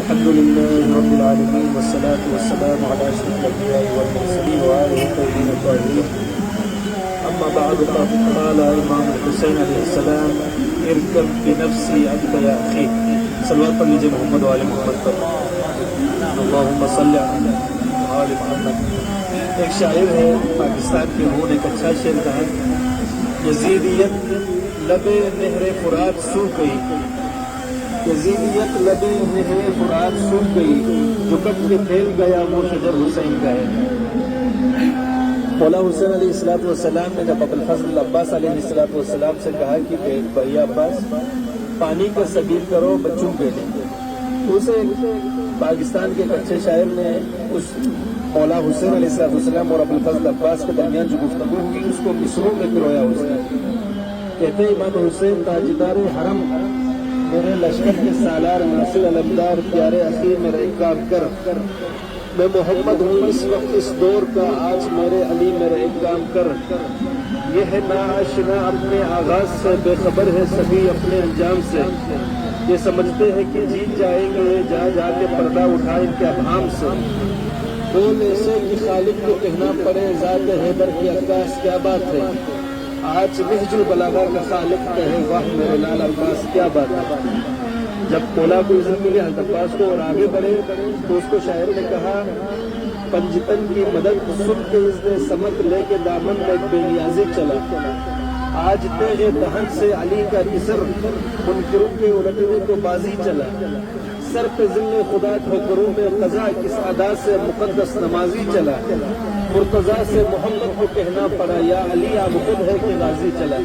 الحمد لله رب العالمين والصلاة والسلام على أشرف الأنبياء والمرسلين وآله الطيبين الطاهرين. أما بعد فقال إمام الحسين عليه السلام اركب بنفسي أنت يا أخي. صلوات پر لیجیے محمد وآل محمد پر. اللهم صل على آل محمد. ایک شاعر ہے پاکستان کے، انہوں نے ایک اچھا شعر کہا، یزیدیت لب نہر فرات سوکھ گئی، یزیدیت لب نہر فرات سوکھ گئی، جو کٹ کے پھیل گیا وہ شجر حسین کا ہے. مولا حسین علیہ السلام نے جب ابوالفضل عباس علیہ السلام سے کہا کہ بھائی عباس پانی کا سبیل کرو بچوں کے لیے، تو اسے پاکستان کے ایک اچھے شاعر نے اس مولا حسین علیہ السلام اور ابوالفضل عباس کے درمیان جو گفتگو ہوئی اس کو مصروں میں پرویا حسین. کہتے امام حسین تاجدار حرم، میرے لشکر کے سالار ناصر علمدار، پیارے اخی میرا ایک کام کر، میں محمد ہوں اس وقت اس دور کا، آج میرے علی میرا ایک کام کر. یہ ہے ناآشنا اپنے آغاز سے، بے خبر ہے سبھی اپنے انجام سے. یہ سمجھتے ہیں کہ جیت جائیں گے، جا جا کے پردہ اٹھائیں کے ابہام سے. بول ایسے کہ خالق کو کہنا پڑے ذات حیدر کی عکاس کیا بات ہے. آج نہج البلاغہ کا خالق کہے واہ میرے لال عباس کیا بات ہے. جب مولا کو عزت ملی حضرت عباس کو اور آگے بڑھے تو اس کو شاعر نے کہا، پنجتن کی مدد سن کے اس نے سمت لے کے دامن میں بے نیازی چلا. آج تیغ دہن سے علی کا کسر، منکروں کے الٹنے کو بازی چلا. سر پہ ذل خدا ٹھوکروں میں قضا، کس ادا سے مقدس نمازی چلا. مرتضیٰ سے محمد کو کہنا پڑا یا علی آپ خود ہے کہ غازی چلا.